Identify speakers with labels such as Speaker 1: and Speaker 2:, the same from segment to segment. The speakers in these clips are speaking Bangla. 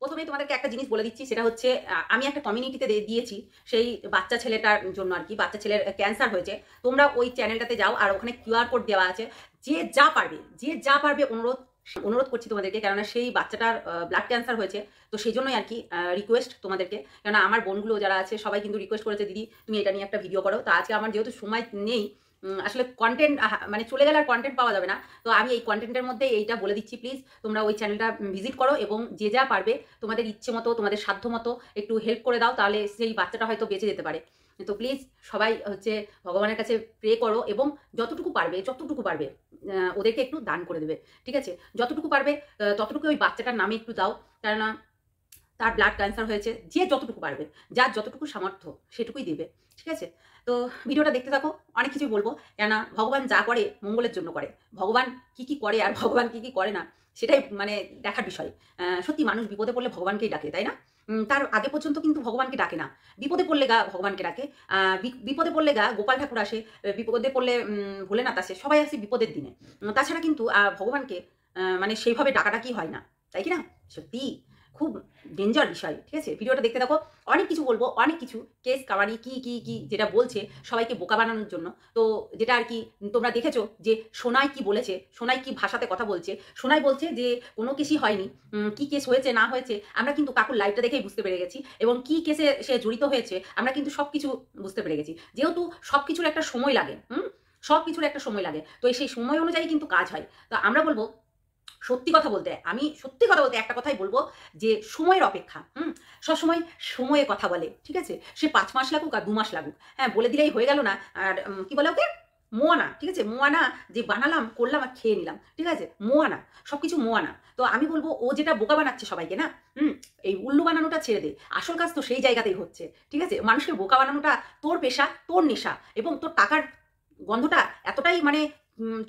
Speaker 1: প্রথমেই তোমাদেরকে একটা জিনিস বলে দিচ্ছি, সেটা হচ্ছে আমি একটা কমিউনিটিতে দিয়েছি সেই বাচ্চা ছেলেটার জন্য আর কি, বাচ্চা ছেলের ক্যান্সার হয়েছে। তোমরা ওই চ্যানেলটাতে যাও, আর ওখানে কিউআর কোড দেওয়া আছে। যে যা পারবে অনুরোধ অনুরোধ করছি তোমাদেরকে, কেননা সেই বাচ্চাটার ব্লাড ক্যান্সার হয়েছে। তো সেই জন্যই আর কি রিকোয়েস্ট তোমাদেরকে, কেননা আমার বোনগুলো যারা আছে সবাই কিন্তু রিকোয়েস্ট করেছে, দিদি তুমি এটা নিয়ে একটা ভিডিও করো। তো আজকে আমার যেহেতু সময় নেই, আসলে কন্টেন্ট মানে চলে গেলে আর কন্টেন্ট পাওয়া যাবে না, তো আমি এই কন্টেন্টের মধ্যে এইটা বলে দিচ্ছি। প্লিজ তোমরা ওই চ্যানেলটা ভিজিট করো এবং যে যা পারবে তোমাদের ইচ্ছে মতো, তোমাদের সাধ্য মতো একটু হেল্প করে দাও, তাহলে সেই বাচ্চাটা হয়তো বেঁচে যেতে পারে। তো প্লিজ সবাই হচ্ছে ভগবানের কাছে প্রে করো এবং যতটুকু পারবে ওদেরকে একটু দান করে দেবে, ঠিক আছে? যতটুকু পারবে ততটুকু ওই বাচ্চাটার নামে একটু দাও, কেননা তার ব্লাড ক্যান্সার হয়েছে। যে যতটুকু পারবে, যার যতটুকু সামর্থ্য সেটুকুই দেবে, ঠিক আছে? তো ভিডিওটা দেখতে থাকো, অনেক কিছুই বলবো, কেননা ভগবান যা করে মঙ্গলের জন্য করে। ভগবান কি করে আর ভগবান কি করে না, সেটাই মানে দেখার বিষয়। সত্যি মানুষ বিপদে পড়লে ভগবানকেই ডাকে, তাই না? তার আগে পর্যন্ত কিন্তু ভগবানকে ডাকে না। বিপদে পড়লে ভগবানকে ডাকে। বিপদে পড়লে গোপাল ঠাকুর আসে, বিপদে পড়লে ভোলেনাথ আসে, সবাই আসে বিপদের দিনে। তাছাড়া কিন্তু ভগবানকে মানে সেইভাবে ডাকাডাকি হয় না, তাই কি না? সত্যি খুব ডেঞ্জার বিষয়, ঠিক আছে? ভিডিওটা দেখতে থাকো, অনেক কিছু বলবো, অনেক কিছু কেস কামানি কি যেটা বলছে সবাইকে বোকা বানানোর জন্য। তো যেটা আর কি তোমরা দেখেছো যে সোনাই কি বলেছে, সোনাই কি ভাষাতে কথা বলছে। সোনাই বলছে যে কোনো কেসই হয়নি, কি কেস হয়েছে না হয়েছে আমরা কিন্তু কাকুর লাইভটা দেখেই বুঝতে পেরে গেছি, এবং কি কেসে সে জড়িত হয়েছে আমরা কিন্তু সব কিছু বুঝতে পেরে গেছি। যেহেতু সব কিছুর একটা সময় লাগে, সব কিছুর একটা সময় লাগে, তো সেই সময় অনুযায়ী কিন্তু কাজ হয়। তো আমরা বলবো আমি সত্যি কথা বলতে একটা কথাই বলবো, যে সময়ের অপেক্ষা, সবসময় সময়ে কথা বলে, ঠিক আছে? সে 5 মাস লাগুক আর 2 মাস লাগুক, হ্যাঁ বলে দিলেই হয়ে গেল না। আর কি বলে ওকে, মোয়ানা, ঠিক আছে? মোয়ানা যে বানালাম করলাম আর খেয়ে নিলাম, ঠিক আছে? মোয়ানা, সবকিছু মোয়ানা। তো আমি বলবো ও যেটা বোকা বানাচ্ছে সবাইকে না, এই উল্লু বানানোটা ছেড়ে দে। আসল কাজ তো সেই জায়গাতেই হচ্ছে, ঠিক আছে? মানুষকে বোকা বানানোটা তোর পেশা, তোর নেশা, এবং তোর টাকার গন্ধটা এতটাই মানে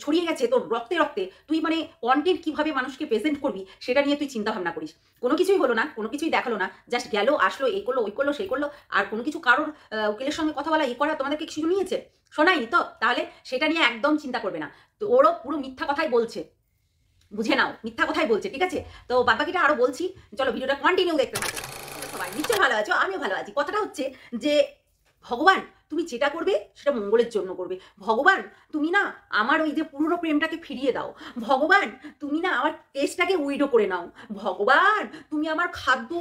Speaker 1: ছড়িয়ে গেছে তোর রক্তে রক্তে, তুই মানে কন্টেন্ট কিভাবে মানুষকে প্রেজেন্ট করবি সেটা নিয়ে তুই চিন্তা ভাবনা করিস। কোনো কিছুই হলো না, কোনো কিছুই দেখালো না, জাস্ট গেল আসলো, এই করলো ওই করলো সেই করলো, আর কোনো কিছু কারোর উকিলের সঙ্গে কথা বলা করা তোমাদেরকে কিছু নিয়েছে, শোনায়নি তো? তাহলে সেটা নিয়ে একদম চিন্তা করবে না। তো ওরও পুরো মিথ্যা কথাই বলছে, বুঝে নাও মিথ্যা কথাই বলছে, ঠিক আছে? তো বাদবাকিটা আরো বলছি, চলো ভিডিওটা কন্টিনিউ দেখতে থাকো। সবাই নিশ্চয়ই ভালো আছো, আমিও ভালো আছি। কথাটা হচ্ছে যে ভগবান তুমি যেটা করবে সেটা মঙ্গলের জন্য করবে। ভগবান তুমি না আমার ওই যে পুরনো প্রেমটাকে ফিরিয়ে দাও। ভগবান তুমি না আমার কেসটাকে উইডো করে নাও। ভগবান তুমি আমার খাদ্য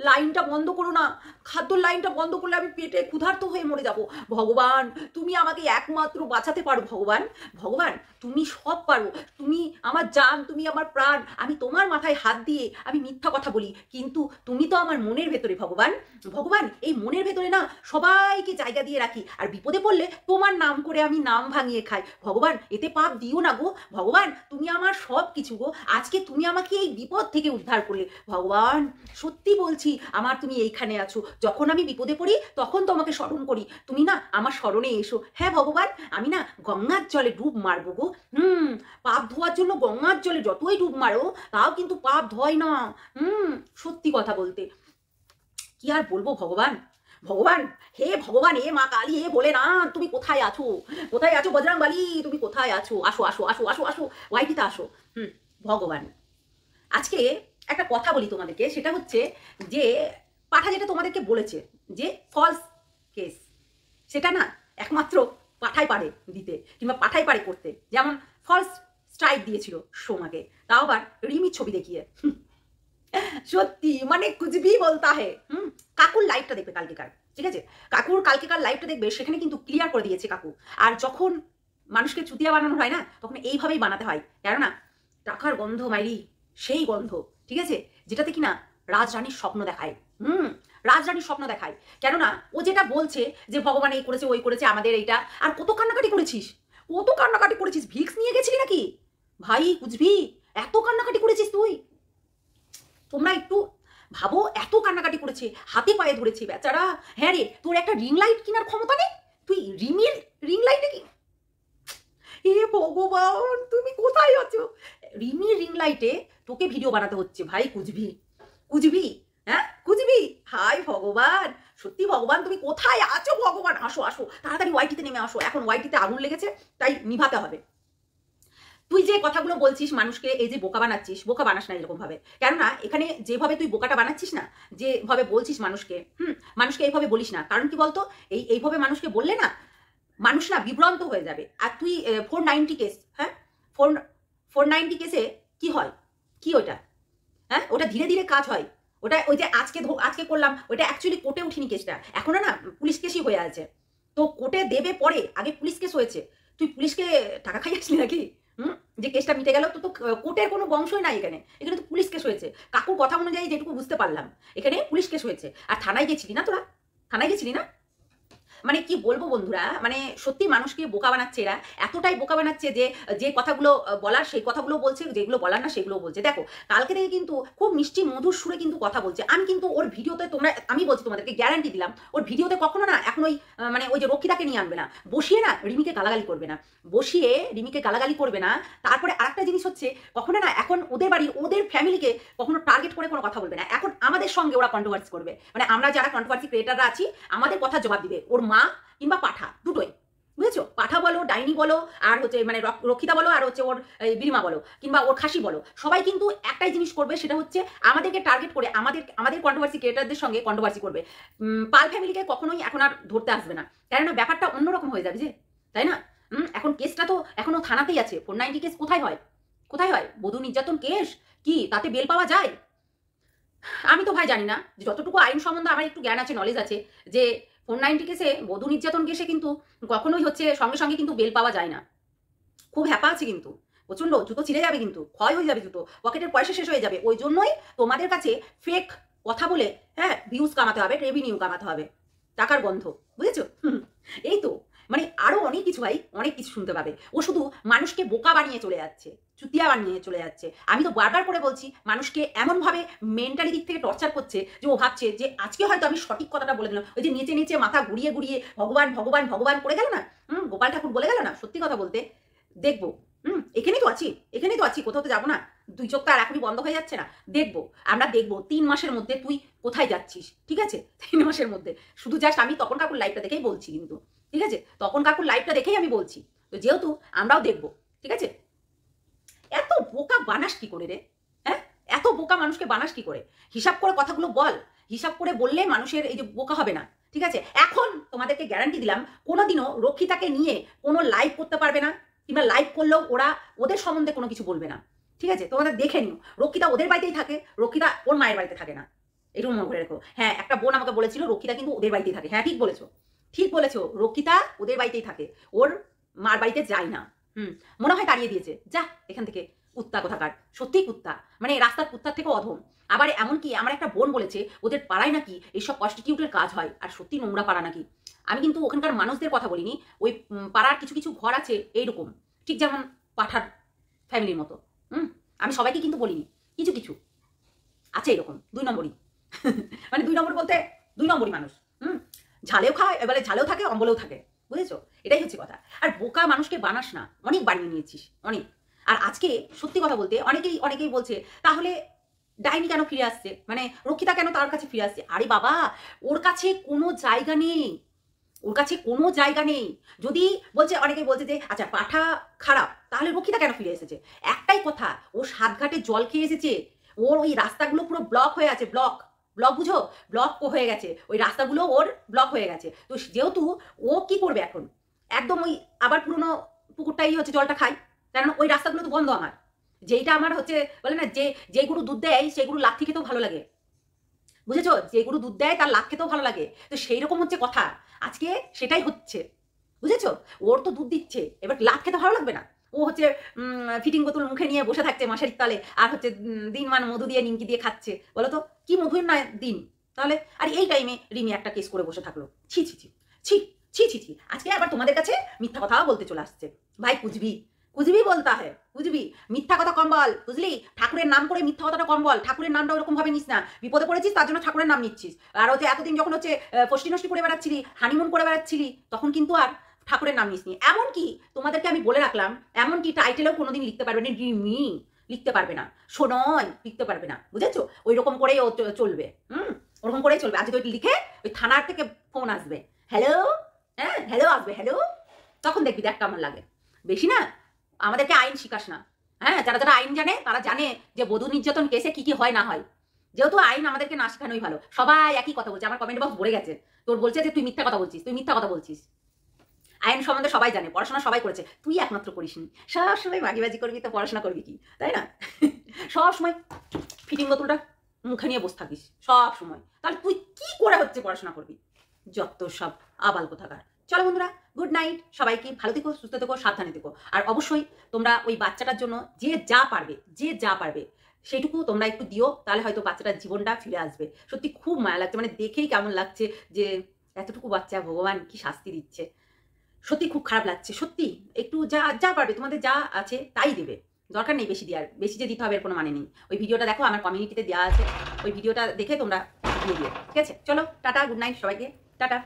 Speaker 1: লাইনটা বন্ধ করো না, খাদ্যর লাইনটা বন্ধ করলে আমি পেটে ক্ষুধার্ত হয়ে মরে যাব। ভগবান তুমি আমাকে একমাত্র বাঁচাতে পারো। ভগবান ভগবান তুমি সব পারো, তুমি আমার জান, তুমি আমার প্রাণ। আমি তোমার মাথায় হাত দিয়ে আমি মিথ্যা কথা বলি, কিন্তু তুমি তো আমার মনের ভেতরে। ভগবান ভগবান এই মনের ভেতরে না সবাইকে জায়গা দিয়ে রাখি, আর বিপদে পড়লে তোমার নাম করে আমি নাম ভাঙিয়ে খাই। ভগবান এতে পাপ দিও না গো। ভগবান তুমি আমার সব কিছু গো, আজকে তুমি আমাকে এই বিপদ থেকে উদ্ধার করলে। ভগবান সত্যি বলছি আমার তুমি এইখানে আছো, যখন আমি বিপদে পড়ি তখন তোমাকে স্মরণ করি, তুমি না আমার স্মরণে এসো। হ্যাঁ ভগবান আমি না গঙ্গার জলে ডুব মারবো গো। পাপ ধোয়ার জন্য গঙ্গার জলে যতই ডুব মারো তাও কিন্তু পাপ ধোয় না। সত্যি কথা বলতে কি আর বলবো ভগবান। ভগবান হে ভগবান, এ মা কালী, এ বলে না তুমি কোথায় আছো, কোথায় আছো বজরংবলী, তুমি কোথায় আছো? আসো আসো আসো আসো আসো ওয়াইটিতে আসো। ভগবান আজকে একটা কথা বলি তোমাদেরকে, সেটা হচ্ছে যে পাঠা যেটা তোমাদেরকে বলেছে যে ফলস কেস, সেটা না একমাত্র পাঠাই পারে দিতে, কিংবা পাঠাই পারে করতে। যেমন ফলস স্ট্রাইক দিয়েছিল সোমাকে, তাও আবার রিমির ছবি দেখিয়ে। সত্যি মানে কুচবি বলতা হে। কাকুর লাইভটা দেখবে কালকেকার, ঠিক আছে? কাকুর কালকেকার লাইভটা দেখবে, সেখানে কিন্তু ক্লিয়ার করে দিয়েছে কাকু। আর যখন মানুষকে চুতিয়া বানানো হয় না, তখন এইভাবেই বানাতে হয়, কেননা টাকার গন্ধ মাইরি সেই গন্ধ, ঠিক আছে? যেটাতে কিনা রাজরানীর স্বপ্ন দেখায়। রাজরানীর স্বপ্ন দেখায়, কেননা ও যেটা বলছে যে ভগবান এই করেছে ওই করেছে আমাদের এইটা। আর কত কান্নাকাটি করেছিস, কত কান্নাকাটি করেছিস, ভিক্স নিয়ে গেছিলি নাকি ভাই কুচবি? এত কান্নাকাটি করেছিস তুই? তোমরা একটু ভাবো, এত কান্নাকাটি করেছে, হাতে পায়ে ধরেছে বেচারা। হ্যাঁ রে তোর একটা রিং লাইট কেনার ক্ষমতা নেই, তুই রিংয়ের রিং লাইটে কি? হে ভগবান তুমি কোথায় আছো? রিমির রিং লাইটে তোকে ভিডিও বানাতে হচ্ছে ভাই কুচবি, কুচবি, হ্যাঁ কুচবি। হাই ভগবান সত্যি ভগবান তুমি কোথায় আছো? ভগবান আসো আসো তাড়াতাড়ি ওয়াইটিতে নেমে আসো, এখন ওয়াইটিতে আগুন লেগেছে তাই নিভাতে হবে। তুই যে কথাগুলো বলছিস মানুষকে, এই যে বোকা বানাচ্ছিস, বোকা বানাস না এরকম ভাবে। কেননা এখানে যেভাবে তুই বোকাটা বানাচ্ছিস না, যেভাবে বলছিস মানুষকে, মানুষকে এইভাবে বলিস না। কারণ কি বলতো, এইভাবে মানুষকে বললে না, মানুষ না বিভ্রান্ত হয়ে যাবে। আর তুই 490 কেস, হ্যাঁ, 490 কেসে কি হয়, কি ওটা, হ্যাঁ, ওটা ধীরে ধীরে কাজ হয়। ওটা ওই যে আজকে করলাম, ওইটা অ্যাকচুয়ালি কোর্টে উঠিনি কেসটা, এখনো না পুলিশ কেসই হয়ে আছে। তো কোর্টে দেবে পরে, আগে পুলিশ কেস হয়েছে। তুই পুলিশকে টাকা খাই আসলি নাকি? যে কেসটা মিটে গেল, তো কোর্টের কোনো বংশই নাই এখানে, এখানে তো পুলিশ কেস হয়েছে। কাকুর কথা অনুযায়ী যেটুকু বুঝতে পারলাম, এখানে পুলিশ কেস হয়েছে। আর থানায় গেছিলি না তোরা? থানায় গেছিলি না? মানে কি বলবো বন্ধুরা, মানে সত্যি মানুষকে বোকা বানাচ্ছে এরা, এতটাই বোকা বানাচ্ছে যে যে কথাগুলো বলার সেই কথাগুলো বলছে, যেগুলো বলার না সেগুলো বলছে। দেখো কালকে থেকে কিন্তু খুব মিষ্টি মধুর সুরে কিন্তু কথা বলছে। আমি কিন্তু ওর ভিডিওতে, আমি বলছি তোমাদেরকে, গ্যারান্টি দিলাম, ওর ভিডিওতে কখনো না এখন ওই মানে ওই যে রক্ষিতাকে নিয়ে আনবে না, বসিয়ে না রিমিকে গালাগালি করবে না, বসিয়ে রিমিকে গালাগালি করবে না। তারপরে আরেকটা জিনিস হচ্ছে, কখনো না এখন ওদের বাড়ির, ওদের ফ্যামিলিকে কখনো টার্গেট করে কোনো কথা বলবে না। এখন আমাদের সঙ্গে ওরা কন্ট্রোভার্সি করবে, মানে আমরা যারা কন্ট্রোভার্সি ক্রিয়েটাররা আছি, আমাদের কথা জবাব দিবে ওর মা কিংবা পাঠা, দুটোই, বুঝেছো? পাঠা বলো, ডাইনি বলো, আর হচ্ছে মানে রক্ষিতা বলো, আর হচ্ছে ওর বিরিমা বলো, কিংবা ওর খাসি বলো, সবাই কিন্তু একটাই জিনিস করবে, সেটা হচ্ছে আমাদেরকে টার্গেট করে আমাদের কন্ট্রোভার্সি ক্রিয়েটারদের সঙ্গে কন্ট্রোভার্সি করবে। পাল ফ্যামিলিকে কখনোই এখন আর ধরতে আসবে না, কেননা ব্যাপারটা অন্যরকম হয়ে যাবে যে, তাই না? এখন কেসটা তো এখনো থানাতেই আছে। 490 কেস কোথায় হয়? কোথায় হয়? বধূ নির্যাতন কেস কি তাতে বেল পাওয়া যায়? আমি তো ভাই জানি না, যতটুকু আইন সম্বন্ধে আমার একটু জ্ঞান আছে, নলেজ আছে, যে 490 কেসে, বধূ নির্যাতন কেসে কিন্তু কখনোই হচ্ছে সঙ্গে সঙ্গে কিন্তু বেল পাওয়া যায় না। খুব হ্যাপা আছে কিন্তু, প্রচন্ড, জুতো ছিঁড়ে যাবে কিন্তু, ক্ষয় হয়ে যাবে জুতো, পকেটের পয়সা শেষ হয়ে যাবে। ওই জন্যই তোমাদের কাছে ফেক কথা বলে, হ্যাঁ, ভিউজ কামাতে হবে, রেভিনিউ কামাতে হবে, টাকার গন্ধ, বুঝেছো? এই তো, মানে আরো অনেক কিছু ভাই, অনেক কিছু শুনতে পাবে। ও শুধু মানুষকে বোকা বানিয়ে চলে যাচ্ছে, চুতিয়া বানিয়ে চলে যাচ্ছে। আমি তো বারবার করে বলছি, মানুষকে এমনভাবে মেন্টালি দিক থেকে টর্চার করছে যে ও ভাবছে যে আজকে হয়তো আমি সঠিক কথাটা বলে দিলাম, ওই যে নিচে নিচে মাথা ঘুরিয়ে ঘুরিয়ে ভগবান ভগবান ভগবান করে গেল না, গোপাল ঠাকুর বলে গেল না, সত্যি কথা বলতে দেখবো, এখানেই তো আছি, এখানেই তো আছি, কোথাও তো যাবো না। 2 চোখ তো আর এখনই বন্ধ হয়ে যাচ্ছে না। দেখবো, আমরা দেখবো 3 মাসের মধ্যে তুই কোথায় যাচ্ছিস, ঠিক আছে? 3 মাসের মধ্যে শুধু জাস্ট আমি তপন কাকুর লাইভটা দেখেই বলছি কিন্তু, ঠিক আছে? তপন কাকুর লাইভটা দেখেই আমি বলছি, তো যেহেতু আমরাও দেখবো, ঠিক আছে? এত বোকা বানাস কি করে রে, হ্যাঁ? এত বোকা মানুষকে বানাস কি করে? হিসাব করে কথাগুলো বল, হিসাব করে বললে মানুষের এই যে বোকা হবে না, ঠিক আছে? এখন তোমাদেরকে গ্যারান্টি দিলাম, কোনোদিনও রক্ষিতাকে নিয়ে কোনো লাইভ করতে পারবে না, কিংবা লাইভ করলেও ওরা ওদের সম্বন্ধে কোনো কিছু বলবে না, ঠিক আছে? তোমাদের দেখে নিও, রক্ষিতা ওদের বাড়িতেই থাকে, রক্ষিতা ওর মায়ের বাড়িতে থাকে না, এটুকু মনে করে রেখো। হ্যাঁ, একটা বোন আমাকে বলেছিল রক্ষিতা কিন্তু ওদের বাড়িতেই থাকে। হ্যাঁ, ঠিক বলেছো, ঠিক বলেছো, রক্ষিতা ওদের বাড়িতেই থাকে, ওর মার বাড়িতে যায় না। মনে হয় তাড়িয়ে দিয়েছে, যা এখান থেকে, কুত্তা কোথাকার, সত্যিই কুত্তা, মানে রাস্তার কুত্তার থেকেও অধম। আবার এমনকি আমার একটা বোন বলেছে ওদের পাড়ায় নাকি এইসব প্রস্টিটিউটের কাজ হয়, আর সত্যি নোংরা পাড়া নাকি। আমি কিন্তু ওখানকার মানুষদের কথা বলিনি, ওই পাড়ার কিছু কিছু ঘর আছে এইরকম, ঠিক যেমন পাঠার ফ্যামিলির মতো। আমি সবাইকে কিন্তু বলিনি, কিছু কিছু আছে এরকম 2 নম্বরই। মানে 2 নম্বর বলতে 2 নম্বরই মানুষ। ঝালেও খায়, এবারে ঝালেও থাকে, অম্বলেও থাকে, বুঝেছো? এটাই হচ্ছে কথা। আর বোকা মানুষকে বানাস না, অনেক বানিয়ে নিয়েছিস, অনেক। আর আজকে সত্যি কথা বলতে অনেকেই বলছে তাহলে ডাইনি কেন ফিরে আসছে, মানে রক্ষিতা কেন তার কাছে ফিরে আসছে? আরে বাবা, ওর কাছে কোনো জায়গা নেই, ওর কাছে কোনো জায়গা নেই। যদি বলছে, অনেকেই বলছে যে আচ্ছা পাঠা খারাপ, তাহলে রক্ষিতা কেন ফিরে এসেছে? একটাই কথা, ও 7 ঘাটে জল খেয়ে এসেছে, ওর ওই রাস্তাগুলো পুরো ব্লক হয়ে আছে, ব্লক বুঝো, ব্লক হয়ে গেছে, ওই রাস্তাগুলো ওর ব্লক হয়ে গেছে। তো যেহেতু ও কি করবে এখন, একদম ওই আবার পুরোনো পুকুরটাই হচ্ছে জলটা খাই, কারণ ওই রাস্তাগুলো তো বন্ধ আমার। যেইটা আমার হচ্ছে বলে না, যে গরু দুধ দেয় সেই গরু লাথি খেতেও ভালো লাগে, বুঝেছো? যে গরু দুধ দেয় তার লাথ খেতেও ভালো লাগে, তো সেই রকম হচ্ছে কথা, আজকে সেটাই হচ্ছে, বুঝেছো? ওর তো দুধ দিচ্ছে, এবার লাথ খেতে ভালো লাগবে না? ও হচ্ছে ফিটিং বোতল মুখে নিয়ে বসে থাকছে মাসের তলে, আর হচ্ছে দিনমান মধু দিয়ে নিমকি দিয়ে খাচ্ছে, বলো তো কি মধুর না দিন তাহলে? আর এই টাইমে রিমি একটা কেস করে বসে থাকলো, ছি ছি ছি ছি ছি ছি ছি। আজকে আবার তোমাদের কাছে মিথ্যা কথাও বলতে চলে আসছে। ভাই কুচবি কুচবি বলতা হ্যাঁ, বুঝবি, মিথ্যা কথা কম বল, বুঝলি? ঠাকুরের নাম করে মিথ্যা কথাটা কম বল, ঠাকুরের নামটা ওরকম ভাবে নিস না, বিপদে পড়েছিস তার জন্য ঠাকুরের নাম নিচ্ছিস। আর হচ্ছে এতদিন যখন হচ্ছে ফষ্টি নষ্টি করে বেড়াচ্ছিলি, হানিমুন করে বেড়াচ্ছিলি, তখন কিন্তু আর ঠাকুরের নাম নিসনি। এমনকি তোমাদেরকে আমি বলে রাখলাম, এমনকি টাইটেলেও কোনোদিন লিখতে পারবে না রিমি, লিখতে পারবে না, সোনয় লিখতে পারবে না, বুঝেছো? ওই রকম করেই ও চলবে, ওরকম করেই চলবে। আজকে ওইটা লিখে ওই থানার থেকে ফোন আসবে, হ্যালো, হ্যাঁ হ্যালো আসবে, হ্যালো, তখন দেখবি দেখ কেমন লাগে। বেশি না আমাদেরকে আইন শিখাস না। হ্যাঁ, যারা যারা আইন জানে তারা জানে যে বধূ নির্যাতন কেসে কি কি হয় না হয়। যেহেতু আইন আমাদেরকে না শেখানোই ভালো। সবাই একই কথা বলছে, আমার কমেন্ট বক্স ভরে গেছে। তোর বলছে যে তুই মিথ্যা কথা বলছিস, তুই মিথ্যা কথা বলছিস। আইন সম্বন্ধে সবাই জানে, পড়াশোনা সবাই করেছে, তুই একমাত্র করিসনি। সবসময় বাগিবাজি করবি তো পড়াশোনা করবি কি, তাই না? সবসময় ফিটিং বোতলটা মুখে নিয়ে বসে থাকিস সব সময়, তাহলে তুই কি করে হচ্ছে পড়াশোনা করবি? যত সব আবাল কোথাকার। চলো বন্ধুরা, গুড নাইট, সবাইকে ভালো থেকো, সুস্থ থেকো, সাবধানে থেকো। আর অবশ্যই তোমরা ওই বাচ্চাটার জন্য যে যা পারবে সেটুকু তোমরা একটু দিও, তাহলে হয়তো বাচ্চাটার জীবনটা ফিরে আসবে। সত্যি খুব মায়া লাগছে, মানে দেখেই কেমন লাগছে যে এতটুকু বাচ্চা ভগবান কি শাস্তি দিচ্ছে। সত্যি খুব খারাপ লাগছে, সত্যি। একটু যা পারবে, তোমাদের যা আছে তাই দেবে, দরকার নেই বেশি দেওয়ার। বেশি যে দিতে হবে এর কোনো মানে নেই। ওই ভিডিওটা দেখো, আমার কমিউনিটিতে দেওয়া আছে, ওই ভিডিওটা দেখে তোমরা দিয়ে দিও, ঠিক আছে? চলো টাটা, গুড নাইট সবাইকে, টাটা।